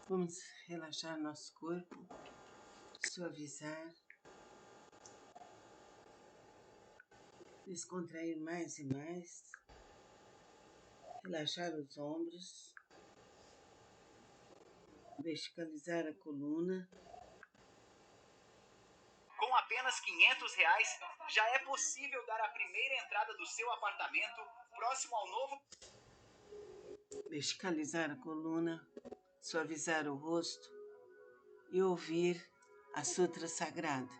Vamos relaxar nosso corpo, suavizar, descontrair mais e mais, relaxar os ombros, verticalizar a coluna. Com apenas R$ 500, já é possível dar a primeira entrada do seu apartamento próximo ao novo... Verticalizar a coluna, suavizar o rosto e ouvir a Sutra Sagrada.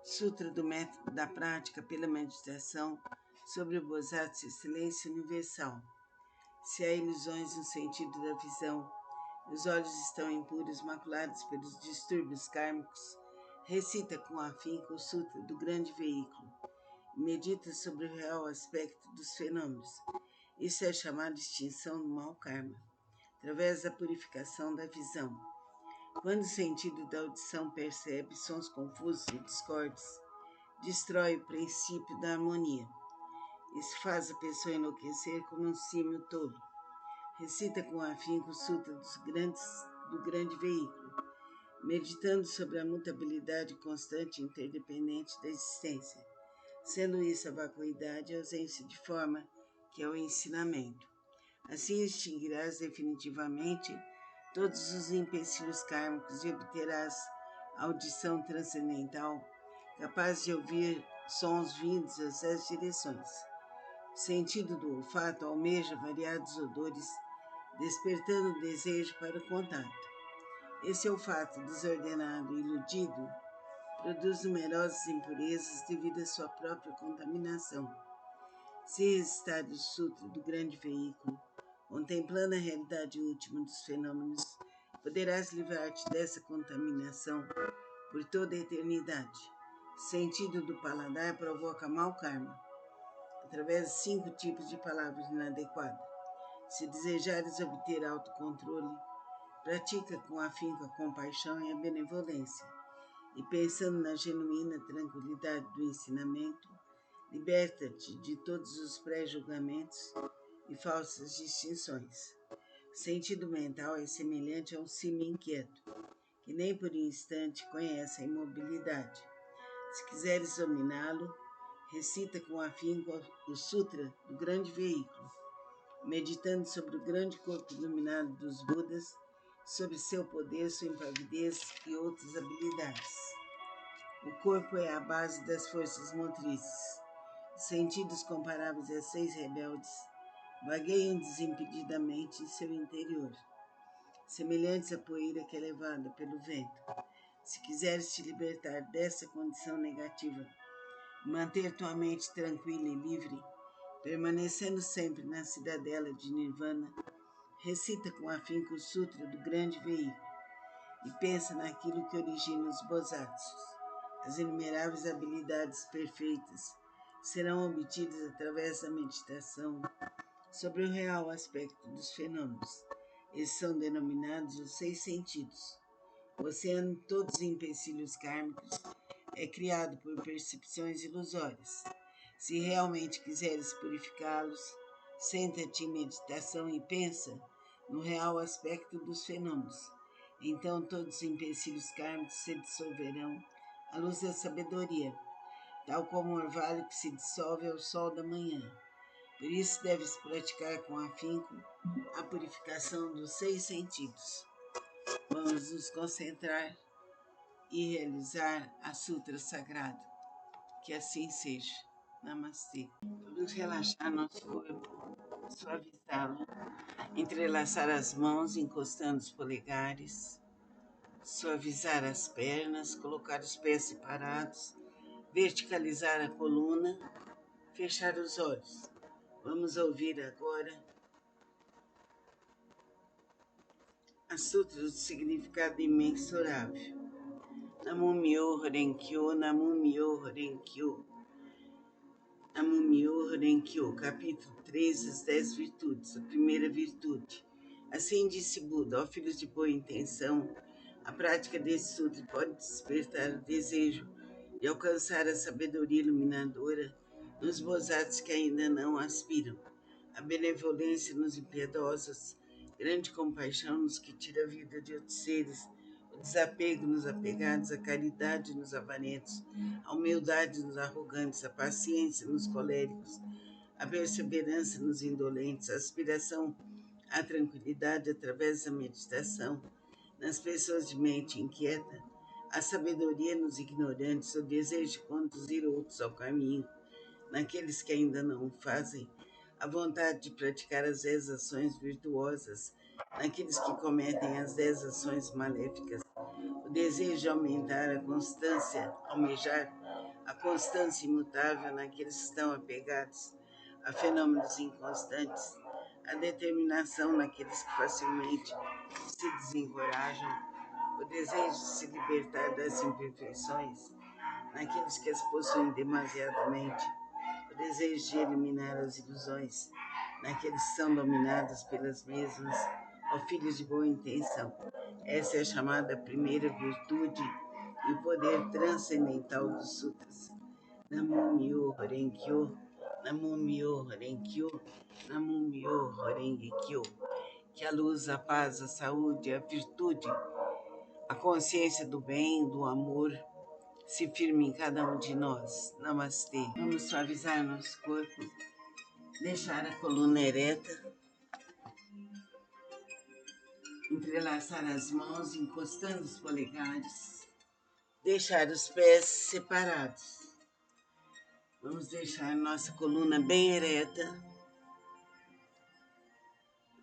Sutra do método da prática pela meditação sobre o Bodhisattva Silêncio Universal. Se há ilusões no sentido da visão, os olhos estão impuros, maculados pelos distúrbios kármicos, recita com afinco o Sutra do Grande Veículo. Medita sobre o real aspecto dos fenômenos. Isso é chamado extinção do mau karma, através da purificação da visão. Quando o sentido da audição percebe sons confusos e discordes, destrói o princípio da harmonia. Isso faz a pessoa enlouquecer como um símio tolo. Recita com afinco o Sutra do Grande Veículo, meditando sobre a mutabilidade constante e interdependente da existência, sendo isso a vacuidade e a ausência de forma, que é o ensinamento. Assim extinguirás definitivamente todos os empecilhos kármicos e obterás audição transcendental, capaz de ouvir sons vindos das 10 direções. O sentido do olfato almeja variados odores, despertando o desejo para o contato. Esse olfato desordenado e iludido produz numerosas impurezas devido à sua própria contaminação. Se recitar o Sutra do Grande Veículo, contemplando a realidade última dos fenômenos, poderás livrar-te dessa contaminação por toda a eternidade. O sentido do paladar provoca mau karma, através de 5 tipos de palavras inadequadas. Se desejares obter autocontrole, pratica com afinco a compaixão e a benevolência, e pensando na genuína tranquilidade do ensinamento, liberta-te de todos os pré-julgamentos e falsas distinções. O sentido mental é semelhante a um símio inquieto, que nem por um instante conhece a imobilidade. Se quiseres dominá-lo, recita com afinco o Sutra do Grande Veículo, meditando sobre o grande corpo iluminado dos Budas, sobre seu poder, sua impavidez e outras habilidades. O corpo é a base das forças motrizes. Sentidos comparáveis a 6 rebeldes vagueiam desimpedidamente em seu interior, semelhantes à poeira que é levada pelo vento. Se quiseres te libertar dessa condição negativa, manter tua mente tranquila e livre, permanecendo sempre na cidadela de Nirvana, recita com afinco o Sutra do Grande Veículo e pensa naquilo que origina os Bodhisattvas. As inumeráveis habilidades perfeitas serão obtidas através da meditação sobre o real aspecto dos fenômenos. Esses são denominados os 6 sentidos. O oceano de todos os empecilhos kármicos é criado por percepções ilusórias. Se realmente quiseres purificá-los, senta-te em meditação e pensa no real aspecto dos fenômenos. Então todos os empecilhos kármicos se dissolverão à luz da sabedoria, tal como o orvalho que se dissolve ao sol da manhã. Por isso deves praticar com afinco a purificação dos 6 sentidos. Vamos nos concentrar e realizar a Sutra Sagrada. Que assim seja. Namastê. Vamos relaxar nosso corpo, suavizá-lo, entrelaçar as mãos encostando os polegares, suavizar as pernas, colocar os pés separados, verticalizar a coluna, fechar os olhos. Vamos ouvir agora a Sutra do Significado Imensurável. Namum-myoho Renge-kyo, Namum-myoho Renge-kyo. Namum-myoho Renge-kyo, capítulo 3, as 10 virtudes, a primeira virtude. Assim disse Buda, ó filhos de boa intenção, a prática desse sutra pode despertar o desejo de alcançar a sabedoria iluminadora nos bodhisattvas que ainda não aspiram, a benevolência nos impiedosos grande compaixão nos que tira a vida de outros seres, o desapego nos apegados, a caridade nos avarentos, a humildade nos arrogantes, a paciência nos coléricos, a perseverança nos indolentes, a aspiração à tranquilidade através da meditação nas pessoas de mente inquieta, a sabedoria nos ignorantes, o desejo de conduzir outros ao caminho, naqueles que ainda não o fazem, a vontade de praticar as 10 ações virtuosas, naqueles que cometem as 10 ações maléficas, o desejo de aumentar a constância, almejar a constância imutável naqueles que estão apegados a fenômenos inconstantes, a determinação naqueles que facilmente se desencorajam, o desejo de se libertar das imperfeições naqueles que as possuem demasiadamente, o desejo de eliminar as ilusões naqueles que são dominados pelas mesmas, ó filhos de boa intenção. Essa é a chamada primeira virtude e o poder transcendental dos sutras. Namo Myo Renge Kyo, Namo Myo Renge Kyo, Namo Myo Renge Kyo. Que a luz, a paz, a saúde, a virtude, a consciência do bem, do amor, se firme em cada um de nós. Namastê. Vamos suavizar nosso corpo, deixar a coluna ereta, entrelaçar as mãos, encostando os polegares, deixar os pés separados. Vamos deixar nossa coluna bem ereta,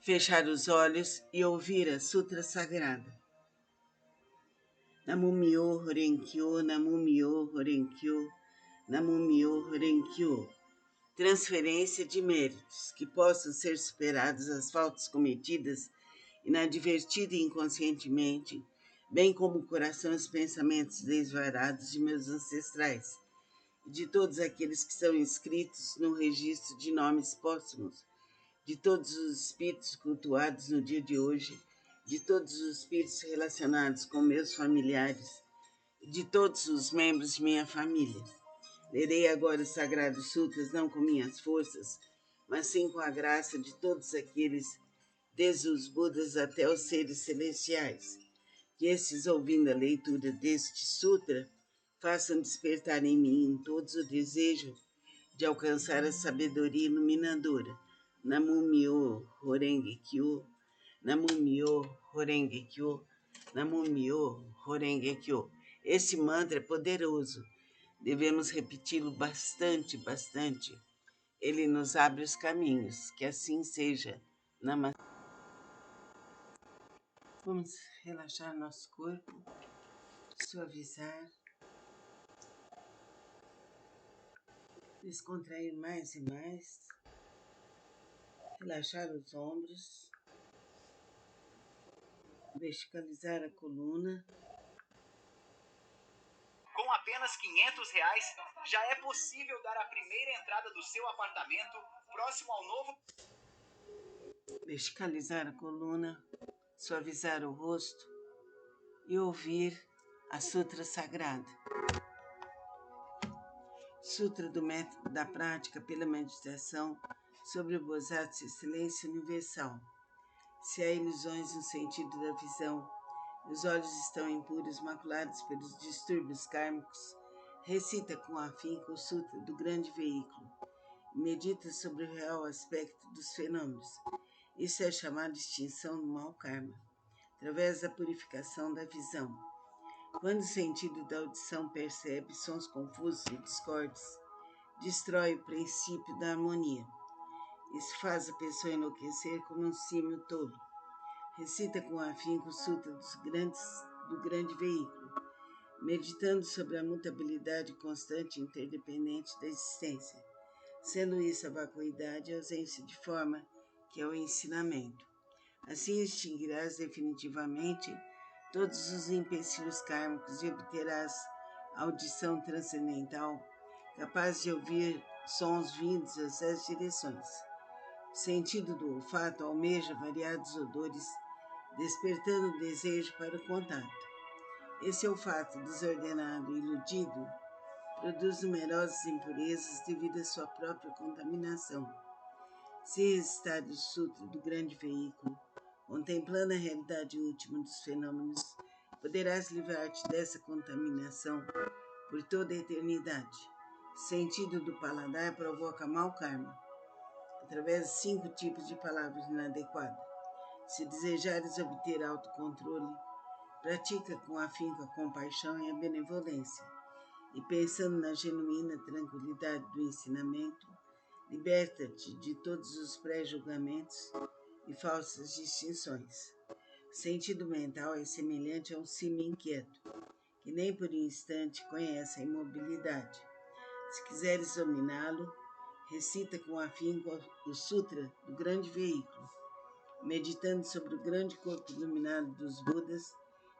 fechar os olhos e ouvir a Sutra Sagrada. Namo Myo Renge Kyo, Namo Myo Renge Kyo, Namo Myo Renge Kyo. Transferência de méritos, que possam ser superadas as faltas cometidas inadvertida e inconscientemente, bem como o coração e os pensamentos desvarados de meus ancestrais, e de todos aqueles que são inscritos no registro de nomes póstumos, de todos os espíritos cultuados no dia de hoje, de todos os espíritos relacionados com meus familiares, e de todos os membros de minha família. Lerei agora os Sagrados Sutras, não com minhas forças, mas sim com a graça de todos aqueles, desde os Budas até os seres celestiais, que esses, ouvindo a leitura deste sutra, façam despertar em mim em todos o desejo de alcançar a sabedoria iluminadora. Namo Myo Renge Kyo, Namo Myo Renge Kyo, Namo Myo Renge Kyo. Esse mantra é poderoso. Devemos repeti-lo bastante, bastante. Ele nos abre os caminhos. Que assim seja. Namastê. Vamos relaxar nosso corpo, suavizar, descontrair mais e mais, relaxar os ombros, verticalizar a coluna. Com apenas R$ 500, já é possível dar a primeira entrada do seu apartamento próximo ao novo... Verticalizar a coluna, suavizar o rosto e ouvir a Sutra Sagrada. Sutra do método da prática pela meditação sobre o Bodhisattva Excelência Universal. Se há ilusões no sentido da visão, os olhos estão impuros, maculados pelos distúrbios kármicos, recita com afinco o Sutra do grande veículo e medita sobre o real aspecto dos fenômenos. Isso é chamado de extinção do mau karma, através da purificação da visão. Quando o sentido da audição percebe sons confusos e discordes, destrói o princípio da harmonia. Isso faz a pessoa enlouquecer como um símio tolo. Recita com afinco o Sutra do grande veículo, meditando sobre a mutabilidade constante e interdependente da existência, sendo isso a vacuidade e a ausência de forma, que é o ensinamento. Assim extinguirás definitivamente todos os empecilhos kármicos e obterás a audição transcendental, capaz de ouvir sons vindos das 10 direções. O sentido do olfato almeja variados odores, despertando o desejo para o contato. Esse olfato desordenado e iludido produz numerosas impurezas devido à sua própria contaminação. Se recitar o Sutra do grande veículo, Contemplando a realidade última dos fenômenos, poderás livrar-te dessa contaminação por toda a eternidade. O sentido do paladar provoca mau karma, através de 5 tipos de palavras inadequadas. Se desejares obter autocontrole, pratica com afinco a compaixão e a benevolência, e pensando na genuína tranquilidade do ensinamento, liberta-te de todos os pré-julgamentos e falsas distinções. O sentido mental é semelhante a um cimo inquieto, que nem por um instante conhece a imobilidade. Se quiseres dominá-lo, recita com afinco o Sutra do grande veículo, meditando sobre o grande corpo iluminado dos Budas,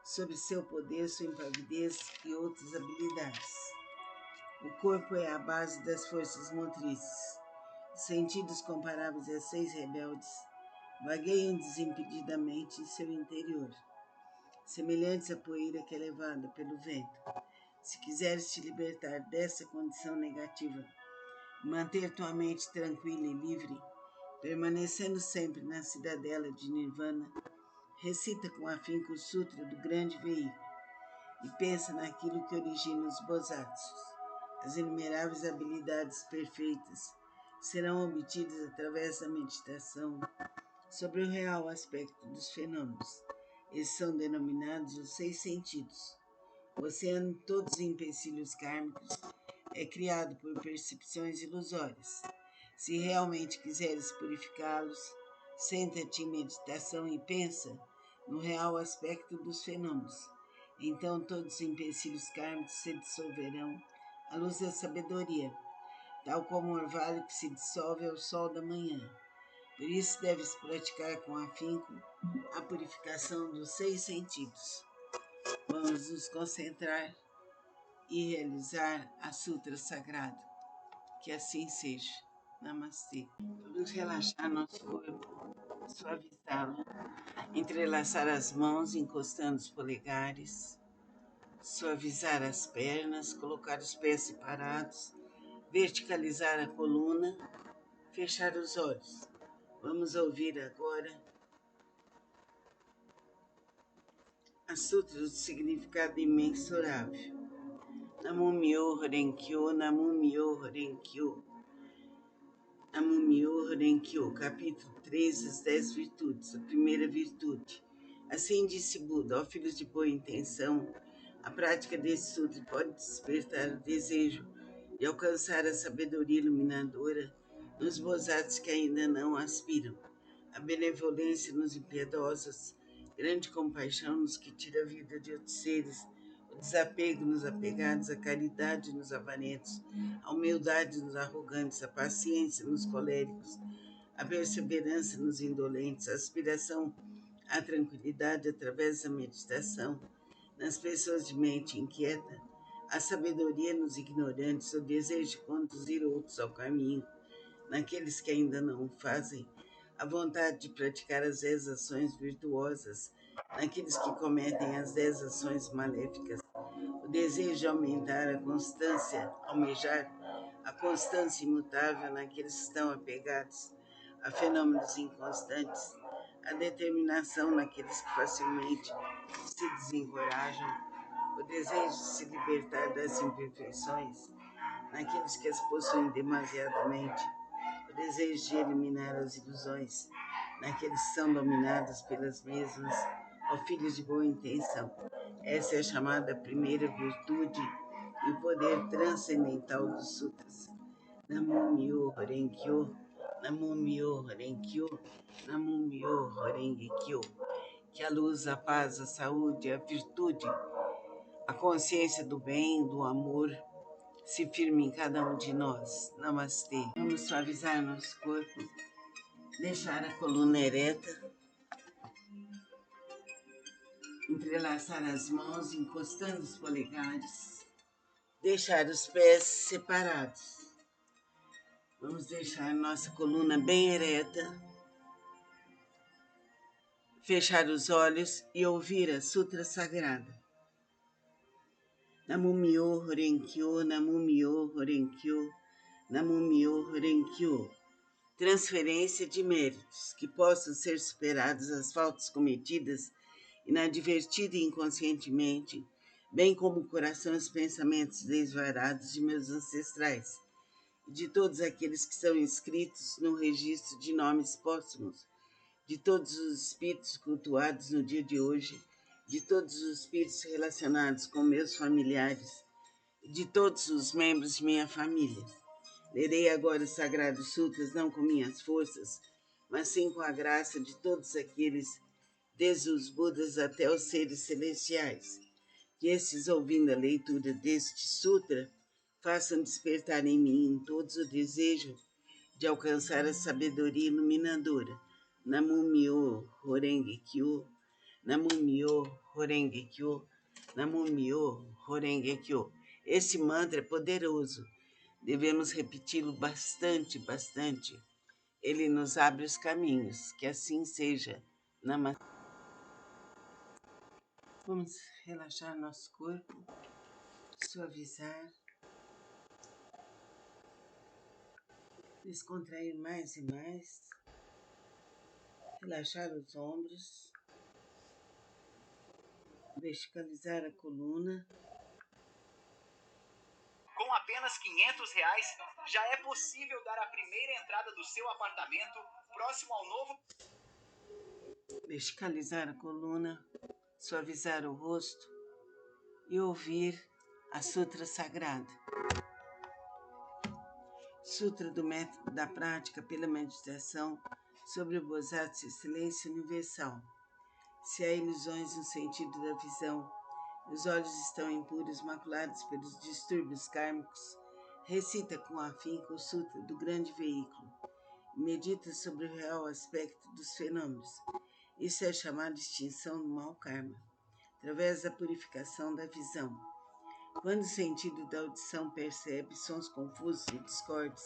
sobre seu poder, sua impavidez e outras habilidades. O corpo é a base das forças motrizes. Sentidos comparáveis a 6 rebeldes vagueiam desimpedidamente em seu interior, semelhantes à poeira que é levada pelo vento. Se quiseres te libertar dessa condição negativa, manter tua mente tranquila e livre, permanecendo sempre na cidadela de Nirvana, recita com afinco o Sutra do grande veículo e pensa naquilo que origina os Bosatsus. As inumeráveis habilidades perfeitas serão obtidas através da meditação sobre o real aspecto dos fenômenos. Esses são denominados os 6 sentidos. O oceano de todos os empecilhos kármicos é criado por percepções ilusórias. Se realmente quiseres purificá-los, senta-te em meditação e pensa no real aspecto dos fenômenos. Então todos os empecilhos kármicos se dissolverão à luz da sabedoria, tal como o orvalho que se dissolve ao sol da manhã. Por isso deves praticar com afinco a purificação dos 6 sentidos. Vamos nos concentrar e realizar a Sutra Sagrado. Que assim seja. Namastê. Vamos relaxar nosso corpo, suavizá-lo, entrelaçar as mãos encostando os polegares, suavizar as pernas, colocar os pés separados, verticalizar a coluna, fechar os olhos. Vamos ouvir agora a Sutra do Significado Imensurável. Namo Myoho Renkyo, Namo Myoho Renkyo. Namo Myoho Renkyo, capítulo 3, as 10 virtudes, a primeira virtude. Assim disse Buda, ó filhos de boa intenção, a prática desse sutra pode despertar o desejo de alcançar a sabedoria iluminadora nos bozatos que ainda não aspiram, a benevolência nos impiedosos, grande compaixão nos que tira a vida de outros seres, o desapego nos apegados, a caridade nos avarentos, a humildade nos arrogantes, a paciência nos coléricos, a perseverança nos indolentes, a aspiração à tranquilidade através da meditação nas pessoas de mente inquieta, a sabedoria nos ignorantes, o desejo de conduzir outros ao caminho, naqueles que ainda não o fazem, a vontade de praticar as 10 ações virtuosas, naqueles que cometem as 10 ações maléficas, o desejo de aumentar a constância, almejar a constância imutável naqueles que estão apegados a fenômenos inconstantes, a determinação naqueles que facilmente se desencorajam, o desejo de se libertar das imperfeições naqueles que as possuem demasiadamente, o desejo de eliminar as ilusões naqueles que são dominados pelas mesmas, ó filhos de boa intenção. Essa é a chamada primeira virtude e o poder transcendental dos sutras. Namo Myoho Renkyo, Namo Myoho Renkyo, Namo Myoho Renkyo. Que a luz, a paz, a saúde, a virtude, a consciência do bem, do amor, se firme em cada um de nós. Namastê. Vamos suavizar nosso corpo, deixar a coluna ereta, entrelaçar as mãos, encostando os polegares, deixar os pés separados. Vamos deixar nossa coluna bem ereta, fechar os olhos e ouvir a Sutra Sagrada. Namo Myoho Renkyo, Namo Myoho Renkyo, Namo Myoho Renkyo. transferência de méritos que possam ser superados as faltas cometidas inadvertida e inconscientemente, bem como o coração e os pensamentos desvarados de meus ancestrais, e de todos aqueles que são inscritos no registro de nomes póstumos, de todos os espíritos cultuados no dia de hoje, de todos os espíritos relacionados com meus familiares, e de todos os membros de minha família. Lerei agora os Sagrados Sutras não com minhas forças, mas sim com a graça de todos aqueles, desde os Budas até os seres celestiais, que estes, ouvindo a leitura deste sutra, façam despertar em mim todos o desejo de alcançar a sabedoria iluminadora. Namu Myo Horenge Kyo, Namu Myo Horenge Kyo, Namu Myo Horenge Kyo. Esse mantra é poderoso. Devemos repeti-lo bastante, bastante. Ele nos abre os caminhos. Que assim seja. Namastê. Vamos relaxar nosso corpo, suavizar, descontrair mais e mais, relaxar os ombros, verticalizar a coluna. Com apenas R$ 500, já é possível dar a primeira entrada do seu apartamento próximo ao novo... Verticalizar a coluna, suavizar o rosto e ouvir a Sutra Sagrada. Sutra do Método da Prática pela Meditação sobre o Bosatsu Silêncio Universal. Se há ilusões no sentido da visão, os olhos estão impuros, maculados pelos distúrbios kármicos, recita com afinco o Sutra do Grande Veículo e medita sobre o real aspecto dos fenômenos. Isso é chamado de extinção do mau karma, através da purificação da visão. Quando o sentido da audição percebe sons confusos e discordes,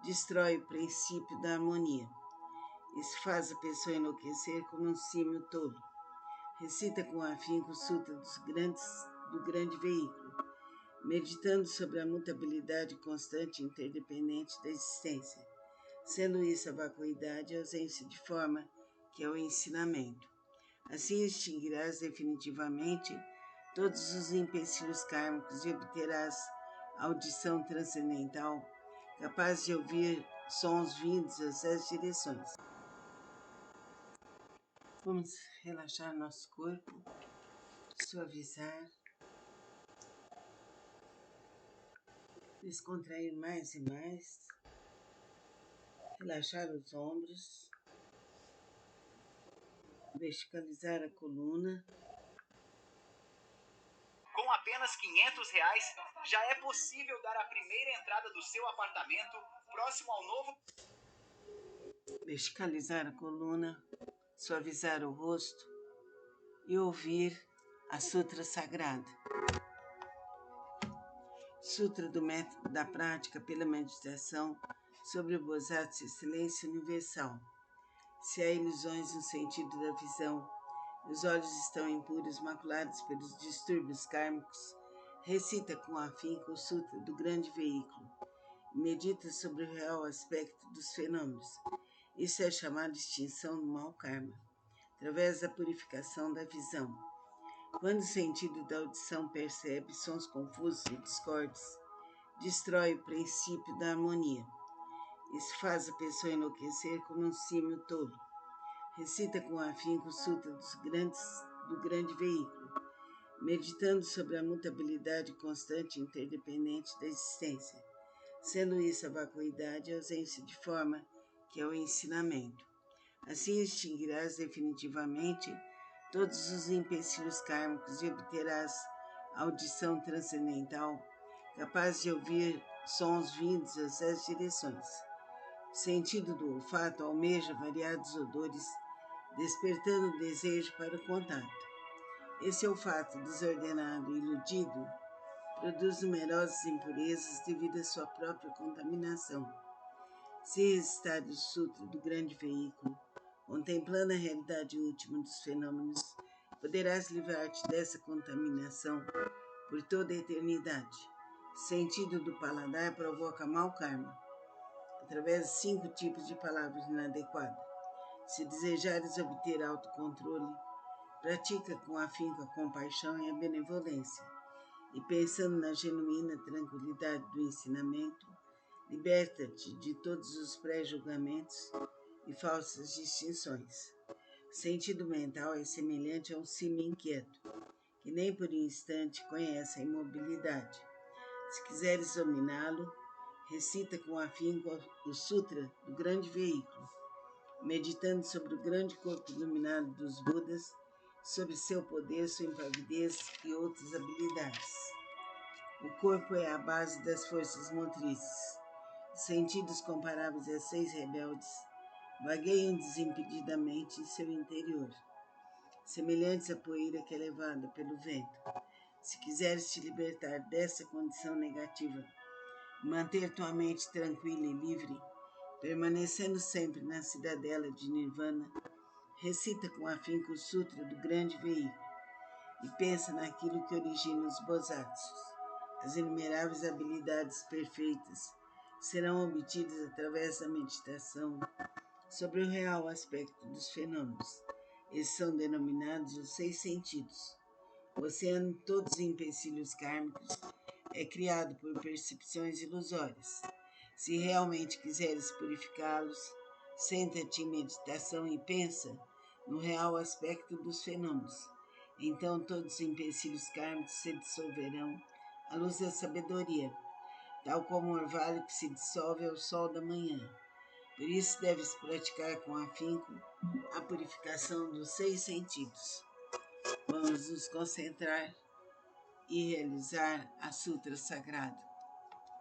destrói o princípio da harmonia. Isso faz a pessoa enlouquecer como um símio tolo. Recita com afinco o Sutra do Grande Veículo, meditando sobre a mutabilidade constante e interdependente da existência, sendo isso a vacuidade e a ausência de forma, que é o ensinamento. Assim extinguirás definitivamente todos os empecilhos kármicos e obterás audição transcendental, capaz de ouvir sons vindos das 10 direções. Vamos relaxar nosso corpo, suavizar, descontrair mais e mais, relaxar os ombros, verticalizar a coluna. Com apenas R$ 500, já é possível dar a primeira entrada do seu apartamento próximo ao novo... Verticalizar a coluna, suavizar o rosto e ouvir a Sutra Sagrada. Sutra do Método da Prática pela Meditação sobre o Bosatsu Silêncio Universal. Se há ilusões no sentido da visão, os olhos estão impuros, maculados pelos distúrbios kármicos, recita com afinco o Sutra do Grande Veículo e medita sobre o real aspecto dos fenômenos. Isso é chamado de extinção do mau karma, através da purificação da visão. Quando o sentido da audição percebe sons confusos e discordes, destrói o princípio da harmonia. Isso faz a pessoa enlouquecer como um símio tolo. Recita com afinco o Sutra do Grande Veículo, meditando sobre a mutabilidade constante e interdependente da existência, sendo isso a vacuidade e a ausência de forma, que é o ensinamento. Assim extinguirás definitivamente todos os empecilhos kármicos e obterás audição transcendental, capaz de ouvir sons vindos das 10 direções. O sentido do olfato almeja variados odores, despertando o desejo para o contato. Esse olfato desordenado e iludido produz numerosas impurezas devido à sua própria contaminação. Se recitar o Sutra do Grande Veículo, contemplando a realidade última dos fenômenos, poderás livrar-te dessa contaminação por toda a eternidade. O sentido do paladar provoca mau karma. através de 5 tipos de palavras inadequadas. Se desejares obter autocontrole, pratica com afinco a compaixão e a benevolência, e pensando na genuína tranquilidade do ensinamento, liberta-te de todos os pré-julgamentos e falsas distinções. O sentido mental é semelhante a um cimo inquieto, que nem por um instante conhece a imobilidade. Se quiseres dominá-lo, recita com afinco o Sutra do grande veículo, meditando sobre o grande corpo iluminado dos Budas, sobre seu poder, sua impavidez e outras habilidades. O corpo é a base das forças motrizes. Os sentidos comparáveis a 6 rebeldes vagueiam desimpedidamente em seu interior, semelhantes à poeira que é levada pelo vento. Se quiseres te libertar dessa condição negativa, manter tua mente tranquila e livre, permanecendo sempre na cidadela de Nirvana, recita com afinco o Sutra do grande veículo e pensa naquilo que origina os Bosatsus. As inumeráveis habilidades perfeitas serão obtidas através da meditação sobre o real aspecto dos fenômenos. Esses são denominados os 6 sentidos. O oceano de todos os empecilhos kármicos é criado por percepções ilusórias. Se realmente quiseres purificá-los, senta-te em meditação e pensa no real aspecto dos fenômenos. Então todos os empecilhos kármicos se dissolverão à luz da sabedoria, tal como o orvalho que se dissolve ao sol da manhã. Por isso deves praticar com afinco a purificação dos 6 sentidos. Vamos nos concentrar e realizar a Sutra Sagrado.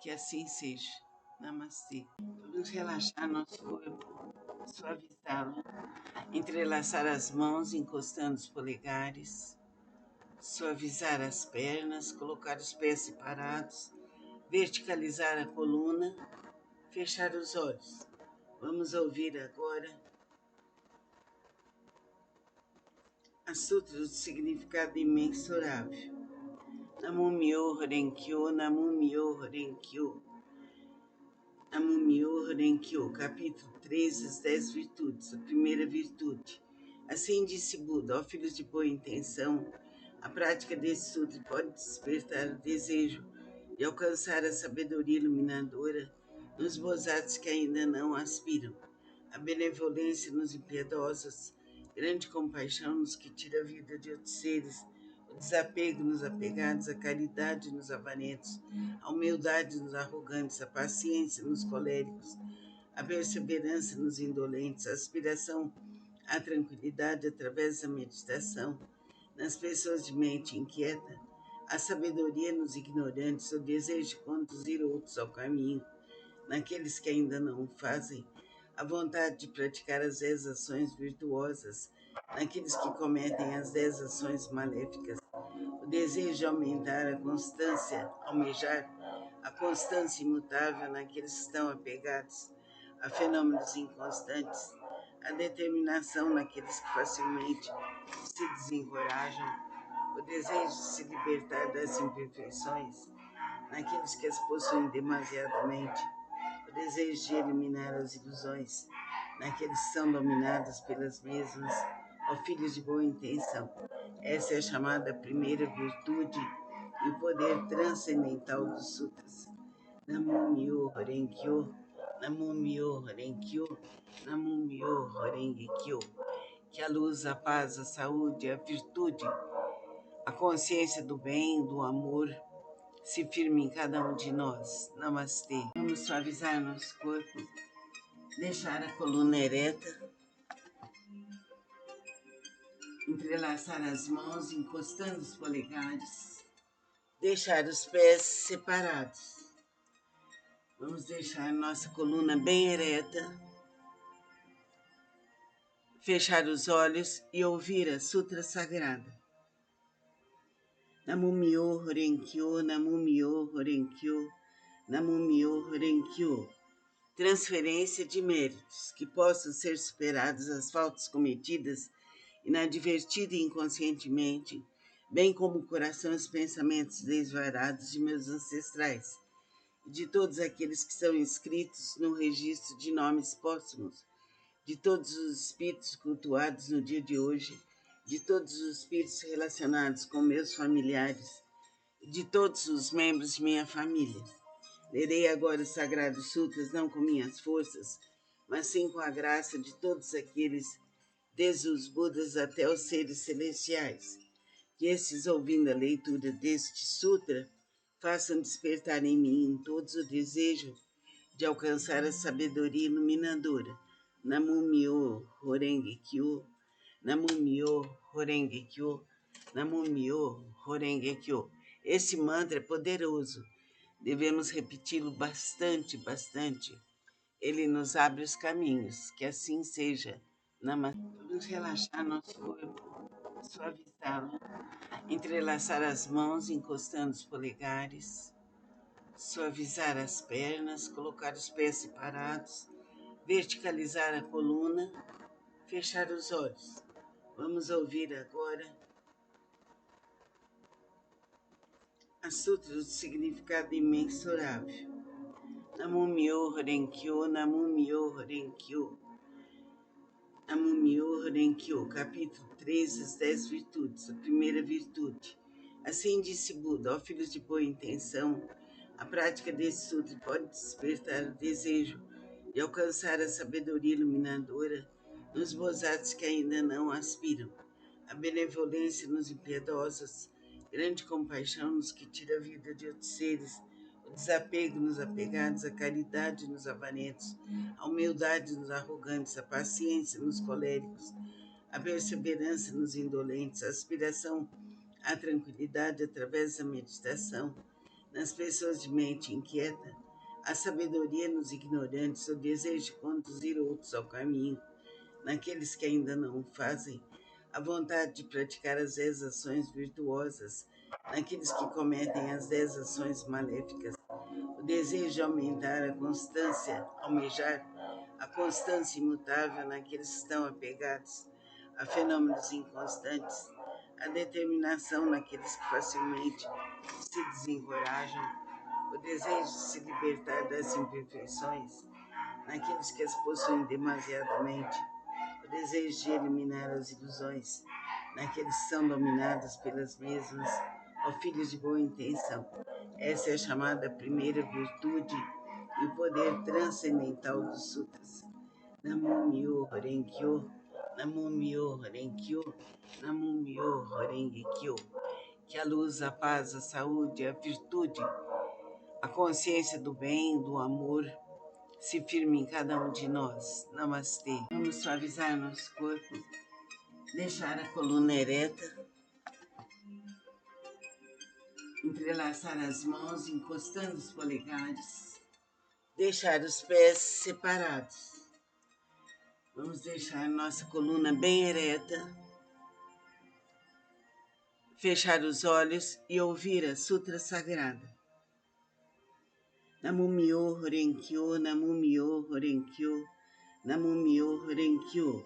Que assim seja. Namastê. Vamos relaxar nosso corpo, suavizá-lo, entrelaçar as mãos encostando os polegares, suavizar as pernas, colocar os pés separados, verticalizar a coluna, fechar os olhos. Vamos ouvir agora a Sutra do Significado Imensurável. Namo Myoho Renkyo, Namo Myoho Renkyo. Namo Myoho Renkyo, capítulo 3, as 10 virtudes, a primeira virtude. Assim disse Buda, ó filhos de boa intenção, a prática desse sutra pode despertar o desejo de alcançar a sabedoria iluminadora nos bozatos que ainda não aspiram, a benevolência nos impiedosos, grande compaixão nos que tira a vida de outros seres, o desapego nos apegados, a caridade nos avarentos, a humildade nos arrogantes, a paciência nos coléricos, a perseverança nos indolentes, a aspiração à tranquilidade através da meditação nas pessoas de mente inquieta, a sabedoria nos ignorantes, o desejo de conduzir outros ao caminho, naqueles que ainda não o fazem, a vontade de praticar as 10 ações virtuosas, naqueles que cometem as 10 ações maléficas, o desejo de aumentar a constância, almejar a constância imutável naqueles que estão apegados a fenômenos inconstantes, a determinação naqueles que facilmente se desencorajam, o desejo de se libertar das imperfeições naqueles que as possuem demasiadamente, o desejo de eliminar as ilusões naqueles que são dominados pelas mesmas, ó filhos de boa intenção. Essa é a chamada primeira virtude e o poder transcendental dos sutras. Namo Myoho Renkyo, Namo Myoho Renkyo, Namo Myoho Renkyo. Que a luz, a paz, a saúde, a virtude, a consciência do bem, do amor, se firme em cada um de nós. Namastê. Vamos suavizar nosso corpo, deixar a coluna ereta, entrelaçar as mãos, encostando os polegares, deixar os pés separados. Vamos deixar nossa coluna bem ereta, fechar os olhos e ouvir a Sutra Sagrada. Namo Myoho Renkyo, Namo Myoho Renkyo, Namo Myoho Renkyo. Transferência de méritos, que possam ser superadas as faltas cometidas inadvertida e inconscientemente, bem como o coração e os pensamentos desvarados de meus ancestrais, de todos aqueles que são inscritos no registro de nomes póstumos, de todos os espíritos cultuados no dia de hoje, de todos os espíritos relacionados com meus familiares, de todos os membros de minha família. Lerei agora os Sagrados Sutras não com minhas forças, mas sim com a graça de todos aqueles, desde os Budas até os seres celestiais, que esses, ouvindo a leitura deste sutra, façam despertar em mim todos o desejo de alcançar a sabedoria iluminadora. Namu Myo Horenge Kyo, Namu Myo Horenge Kyo, Namu Myo Horenge Kyo. Esse mantra é poderoso. Devemos repeti-lo bastante, bastante. Ele nos abre os caminhos. Que assim seja. Namastê. Vamos relaxar nosso corpo, suavizá-lo, entrelaçar as mãos, encostando os polegares, suavizar as pernas, colocar os pés separados, verticalizar a coluna, fechar os olhos. Vamos ouvir agora a Sutra do Significado Imensurável. Namu Myo Horenkyo, Namu Myo Horenkyo, Namu Myo Horenkyo, capítulo 3, as 10 virtudes, a primeira virtude. Assim disse Buda: ó filhos de boa intenção, a prática desse sutra pode despertar o desejo de alcançar a sabedoria iluminadora nos bozatos que ainda não aspiram, a benevolência nos impiedosos, grande compaixão nos que tira a vida de outros seres, o desapego nos apegados, a caridade nos avarentos, a humildade nos arrogantes, a paciência nos coléricos, a perseverança nos indolentes, a aspiração à tranquilidade através da meditação nas pessoas de mente inquieta, a sabedoria nos ignorantes, o desejo de conduzir outros ao caminho, naqueles que ainda não o fazem, a vontade de praticar as 10 ações virtuosas, naqueles que cometem as 10 ações maléficas, o desejo de aumentar a constância, almejar a constância imutável naqueles que estão apegados a fenômenos inconstantes, a determinação naqueles que facilmente se desencorajam, o desejo de se libertar das imperfeições naqueles que as possuem demasiadamente, o desejo de eliminar as ilusões naqueles que são dominados pelas mesmas, ó filhos de boa intenção. Essa é a chamada primeira virtude e o poder transcendental dos sutras. Namu Myo Horenkyo, Namu Myo Horenkyo, Namu Myo Horenkyo. Que a luz, a paz, a saúde, a virtude, a consciência do bem, do amor, se firme em cada um de nós. Namastê. Vamos suavizar nosso corpo, deixar a coluna ereta, entrelaçar as mãos, encostando os polegares, deixar os pés separados. Vamos deixar nossa coluna bem ereta, fechar os olhos e ouvir a Sutra Sagrada. Namu Myo Horenkyo, Namu Myo Horenkyo, Namu Myo Horenkyo.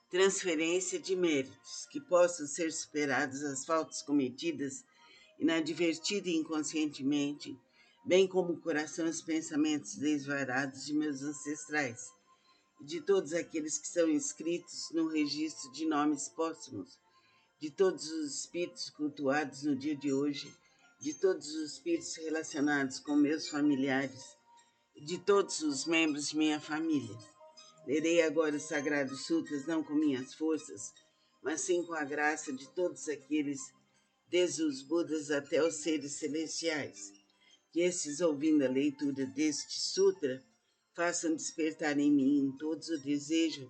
Transferência de méritos, que possam ser superadas as faltas cometidas inadvertida e inconscientemente, bem como o coração e os pensamentos desvarados de meus ancestrais, e de todos aqueles que são inscritos no registro de nomes póstumos, de todos os espíritos cultuados no dia de hoje, de todos os espíritos relacionados com meus familiares, de todos os membros de minha família. Lerei agora os Sagrados Sutras não com minhas forças, mas sim com a graça de todos aqueles, desde os Budas até os seres celestiais, que esses, ouvindo a leitura deste sutra, façam despertar em mim todos o desejo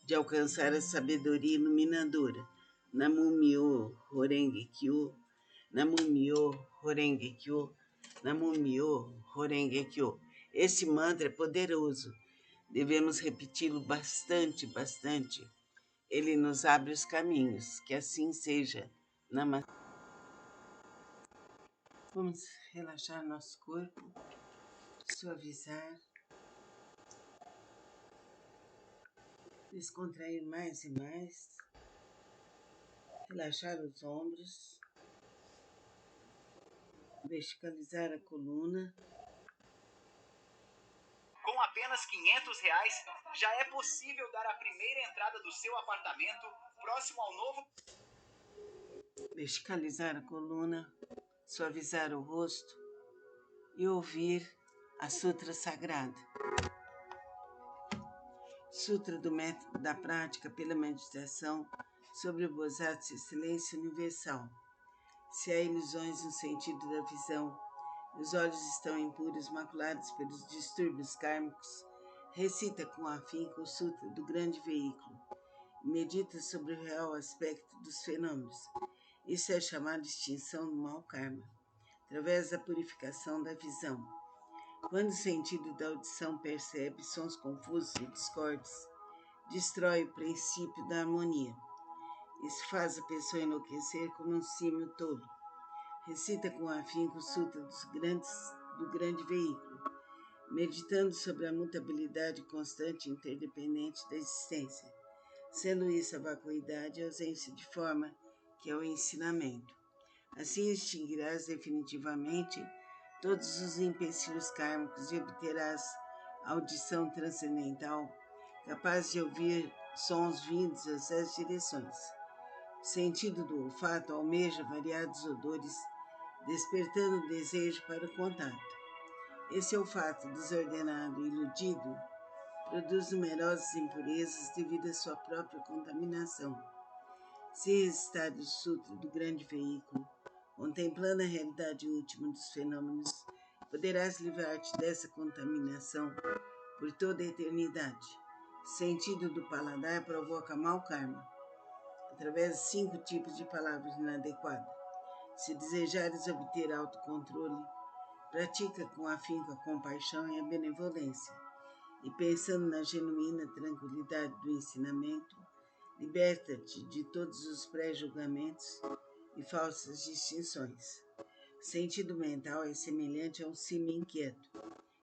de alcançar a sabedoria iluminadora. Namu Myo Horenge Kyo, Namu Myo Horenge Kyo, Namu Myo Horenge Kyo. Esse mantra é poderoso. Devemos repeti-lo bastante, bastante. Ele nos abre os caminhos. Que assim seja. Namastê. Vamos relaxar nosso corpo, suavizar, descontrair mais e mais, relaxar os ombros, verticalizar a coluna, apenas R$ 500 já é possível dar a primeira entrada do seu apartamento próximo ao novo... Verticalizar a coluna, suavizar o rosto e ouvir a Sutra Sagrada. Sutra do Método da Prática pela Meditação sobre o Bodhisattva Silêncio Universal. Se há ilusões no sentido da visão, os olhos estão impuros, maculados pelos distúrbios kármicos, recita com afinco o Sutra do Grande Veículo e medita sobre o real aspecto dos fenômenos. Isso é chamado de extinção do mau karma, através da purificação da visão. Quando o sentido da audição percebe sons confusos e discordes, destrói o princípio da harmonia. Isso faz a pessoa enlouquecer como um símio tolo. Recita com afinco o Sutra do Grande Veículo, meditando sobre a mutabilidade constante e interdependente da existência, sendo isso a vacuidade e a ausência de forma, que é o ensinamento. Assim extinguirás definitivamente todos os empecilhos kármicos e obterás audição transcendental, capaz de ouvir sons vindos das 10 direções. O sentido do olfato almeja variados odores, despertando o desejo para o contato. Esse olfato desordenado e iludido produz numerosas impurezas devido à sua própria contaminação. Se recitar o Sutra do Grande Veículo, contemplando a realidade última dos fenômenos, poderás livrar-te dessa contaminação por toda a eternidade. O sentido do paladar provoca mau karma, através de 5 tipos de palavras inadequadas. Se desejares obter autocontrole, pratica com afinco a compaixão e a benevolência, e pensando na genuína tranquilidade do ensinamento, liberta-te de todos os pré-julgamentos e falsas distinções. O sentido mental é semelhante a um símio inquieto.